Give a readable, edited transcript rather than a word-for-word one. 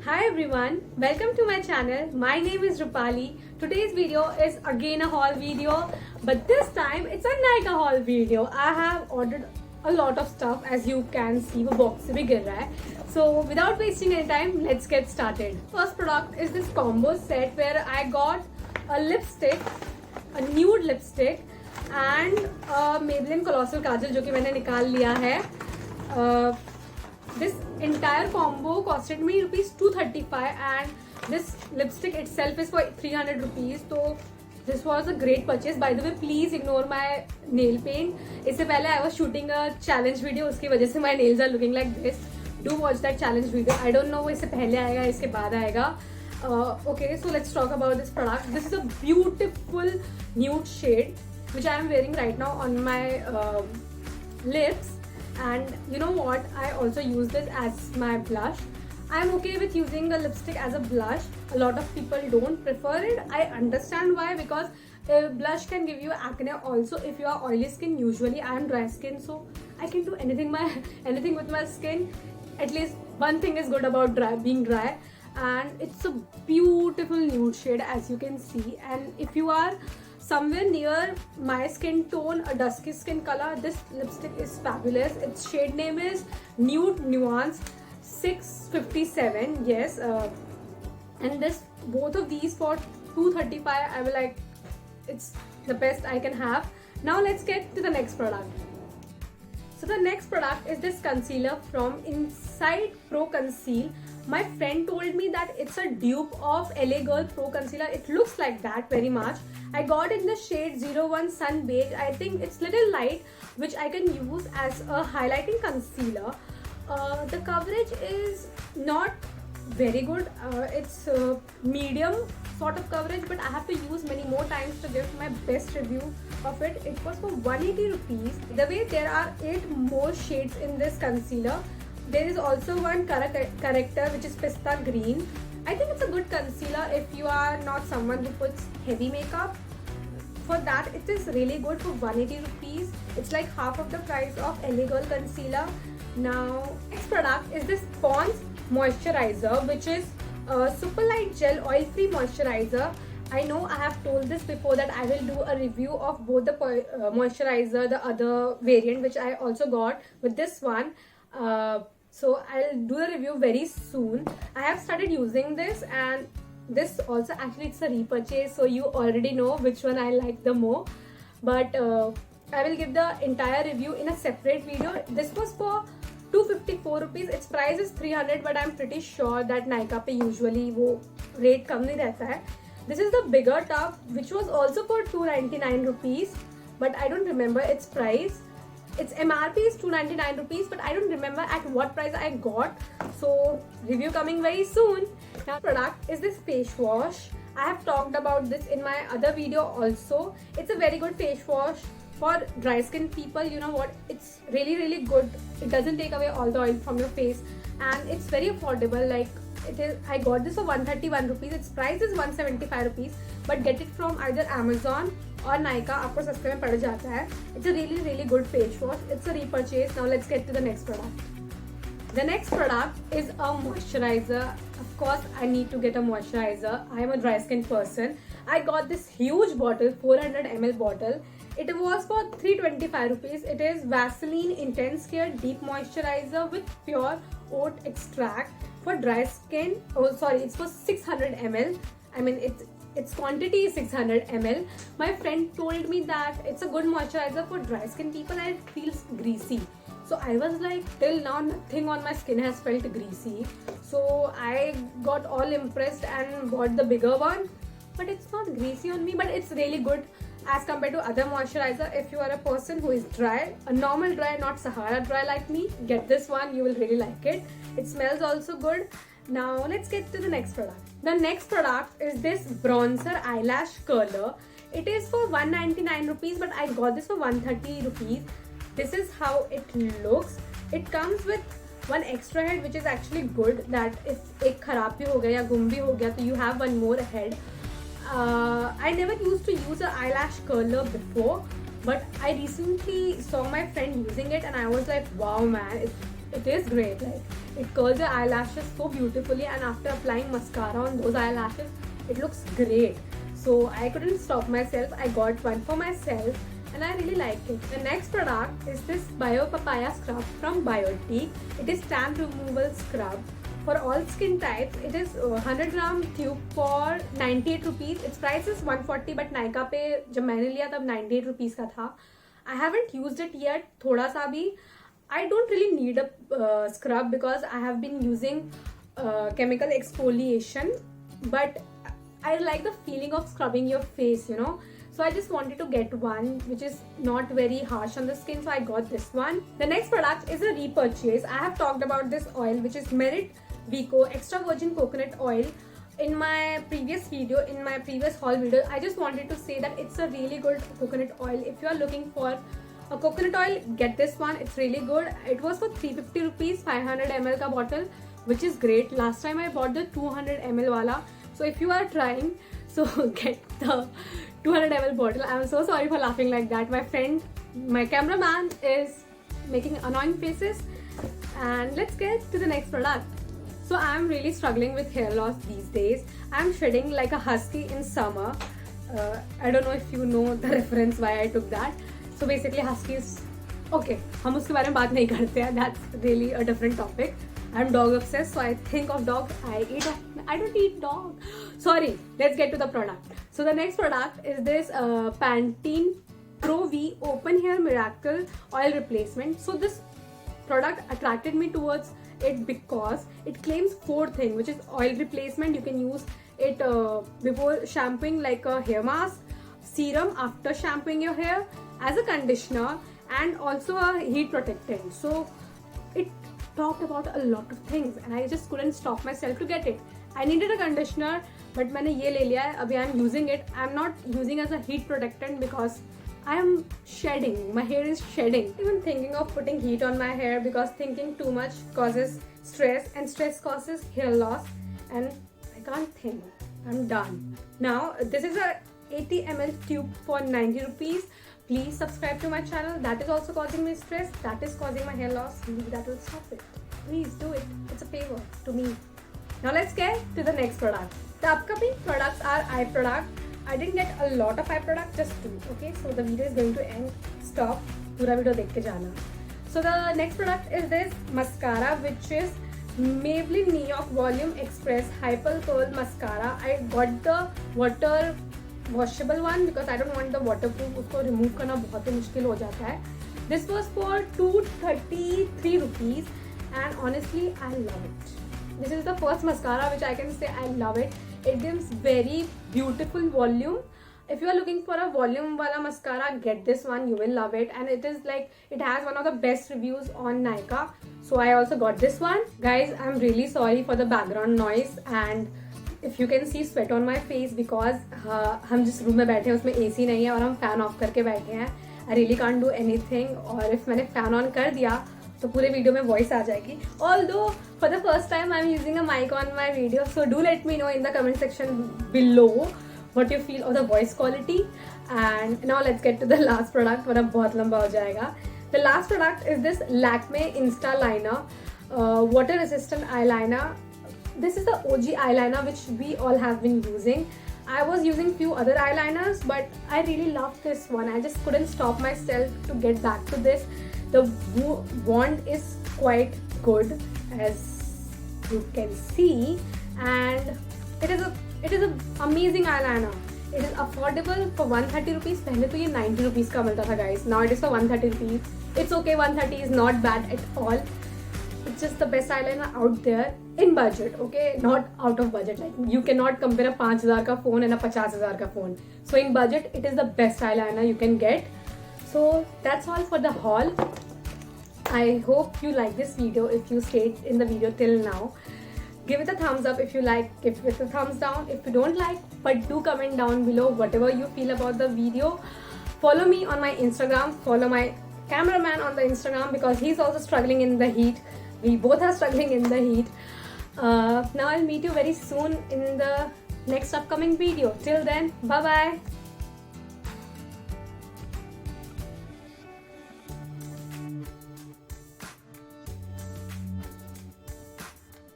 Hi everyone, welcome to my channel. My name is Rupali. Today's video is again a haul video, but this time it's a Nykaa haul video. I have ordered a lot of stuff, as you can see, वो box से भी गिर रहा है. So without wasting any time, let's get started. First product is this combo set where I got a lipstick, a nude lipstick and a Maybelline Colossal Kajal जो कि मैंने निकाल लिया है. This entire combo costed me rupees 235 and this lipstick itself is for 300 rupees. So this was a great purchase. By the way, please ignore my nail paint. इससे पहले I was shooting a challenge video, उसकी वजह से my nails are looking like this. Do watch that challenge video. I don't know इससे पहले आएगा इसके बाद आएगा. Okay, so let's talk about this product. This is a beautiful nude shade which I am wearing right now on my lips. And you know what, I also use this as my blush. I'm okay with using a lipstick as a blush. A lot of people don't prefer it. I understand why, because blush can give you acne also if you are oily skin. Usually I am dry skin, so I can do anything with my skin. At least one thing is good about being dry, and it's a beautiful nude shade, as you can see. And if you are somewhere near my skin tone, a dusky skin color, this lipstick is fabulous. Its shade name is Nude Nuance 657. Yes, and both of these for 235. I will like, it's the best I can have. Now let's get to the next product. So the next product is this concealer from Inside Pro Conceal. My friend told me that it's a dupe of LA Girl Pro Concealer. It looks like that very much. I got in the shade 01 Sun Beige. I think it's little light, which I can use as a highlighting concealer. The coverage is not very good. It's medium sort of coverage, but I have to use many more times to give my best review of it. It was for 180 rupees. The way there are 8 more shades in this concealer. There is also one corrector which is pista green. I think it's a good concealer if you are not someone who puts heavy makeup. For that, it is really good for 180 rupees. It's like half of the price of LA Girl concealer. Now, next product is this Pond's moisturizer, which is a super light gel oil-free moisturizer. I know I have told this before that I will do a review of both the moisturizer, the other variant which I also got with this one. So I'll do the review very soon. I have started using this, and this also actually it's a repurchase, so you already know which one I like the more. But I will give the entire review in a separate video. This was for 254 rupees. Its price is 300, but I'm pretty sure that Nykaa pe usually वो rate कम नहीं रहता है. This is the bigger tub, which was also for 299 rupees, but I don't remember its price. Its MRP is 299 rupees, but I don't remember at what price I got. So review coming very soon. Now product is this face wash. I have talked about this in my other video also. It's a very good face wash for dry skin people. You know what? It's really good. It doesn't take away all the oil from your face, and it's very affordable. Like it is, I got this for 131 rupees. Its price is 175 rupees, but get it from either Amazon और Nykaa. आपको सस्ते में पड़ जाता है. It's a really good face wash. It's a repurchase. Now let's get to the next product. The next product is a moisturizer. Of course, I need to get a moisturizer. I am a dry skin person. I got this huge bottle, 400 ml bottle. It was for 325 rupees. It is Vaseline Intense Care Deep Moisturizer with pure oat extract for dry skin. Oh, sorry, it's for 600 ml. I mean, its quantity is 600 ml. My friend told me that it's a good moisturizer for dry skin people and it feels greasy. So I was like, till now nothing on my skin has felt greasy. So I got all impressed and bought the bigger one. But it's not greasy on me, but it's really good as compared to other moisturizer. If you are a person who is dry, a normal dry, not Sahara dry like me, get this one, you will really like it. It smells also good. Now let's get to the next product. The next product is this bronzer eyelash curler. It is for 199 rupees, but I got this for 130 rupees. This is how it looks. It comes with one extra head, which is actually good, that if एक खराब भी हो गया या गुम भी हो गया तो you have one more head. I never used to use an eyelash curler before, but I recently saw my friend using it and I was like, wow man, it is great. Like It curls your eyelashes so beautifully, and after applying mascara on those eyelashes, it looks great. So I couldn't stop myself. I got one for myself and I really like it. The next product is this Bio Papaya Scrub from Biotique. It is tan removal scrub for all skin types. It is 100 gram tube for 98 rupees. Its price is 140, but Nykaa पे जब मैंने लिया तब 98 rupees का था. I haven't used it yet, थोड़ा सा भी. I don't really need a scrub because I have been using chemical exfoliation, but I like the feeling of scrubbing your face, you know. So I just wanted to get one which is not very harsh on the skin, so I got this one. The next product is a repurchase. I have talked about this oil, which is Merit Vico Extra Virgin Coconut Oil in my previous video, in my previous haul video. I just wanted to say that it's a really good coconut oil. If you are looking for a coconut oil, get this one. It's really good. It was for 350 rupees, 500 ml ka bottle, which is great. Last time I bought the 200 ml wala. So if you are trying, so get the 200 ml bottle. I'm so sorry for laughing like that. My friend, my cameraman is making annoying faces. And let's get to the next product. So I'm really struggling with hair loss these days. I'm shedding like a husky in summer. I don't know if you know the reference why I took that. So basically huskies, okay, हम उसके बारे में बात नहीं करते हैं. That's really a different topic. I'm dog obsessed, so I think of dog. I don't eat dog. Sorry, let's get to the product. So the next product is this Pantene Pro V Open Hair Miracle Oil Replacement. So this product attracted me towards it because it claims 4 things, which is oil replacement. You can use it before shampooing like a hair mask, serum after shampooing your hair, as a conditioner, and also a heat protectant. So it talked about a lot of things and I just couldn't stop myself to get it. I needed a conditioner, but मैंने ये ले लिया है. अभी I'm using it. I'm not using as a heat protectant because I am shedding. My hair is shedding. Even thinking of putting heat on my hair because thinking too much causes stress and stress causes hair loss, and I can't think. I'm done. Now this is a 80 ml tube for 90 rupees. Please subscribe to my channel. That is also causing me stress. That is causing my hair loss. Maybe that will stop it. Please do it. It's a favor to me. Now let's get to the next product. The upcoming products are eye product. I didn't get a lot of eye product, just 2. Okay, so the video is going to end. Stop. Pura video dekh ke jana. So the next product is this mascara, which is Maybelline Neox Volume Express Hyper Curl Mascara. I got the water washable one because I don't want the waterproof. उसको remove करना बहुत ही मुश्किल हो जाता है. This was for 233 rupees and honestly I love it. This is the first mascara which I can say I love it. It gives very beautiful volume. If you are looking for a volume wala mascara, get this one. You will love it, and it is like, it has one of the best reviews on Nykaa. So I also got this one. Guys, I'm really sorry for the background noise and if you can see sweat on my face because हम जिस room में बैठे हैं उसमें AC नहीं है और हम फैन ऑफ करके बैठे हैं. I really can't do anything. और if मैंने फैन ऑन कर दिया तो पूरे वीडियो में वॉइस आ जाएगी. Although for the first time I'm using a mic on my video, so do let me know in the comment section below what you feel of the voice quality. And now let's get to the last product, वरना बहुत लंबा हो जाएगा. The last product is this Lakme Insta Liner water resistant eyeliner. This is the OG eyeliner which we all have been using. I was using few other eyeliners, but I really love this one. I just couldn't stop myself to get back to this. The wand is quite good, as you can see, and it is a amazing eyeliner. It is affordable for 130 rupees. पहले तो ये 90 rupees का मिलता था guys. Now it is for 130 rupees. It's okay, 130 is not bad at all. It's just the best eyeliner out there in budget, okay? Not out of budget. Like you cannot compare a 5,000 का phone and a 50,000 का phone. So in budget, it is the best eyeliner you can get. So that's all for the haul. I hope you like this video. If you stayed in the video till now, give it a thumbs up if you like, give it a thumbs down if you don't like, but do comment down below whatever you feel about the video. Follow me on my Instagram, follow my cameraman on the Instagram because he's also struggling in the heat. We both are struggling in the heat. Now I'll meet you very soon in the next upcoming video. Till then, bye bye.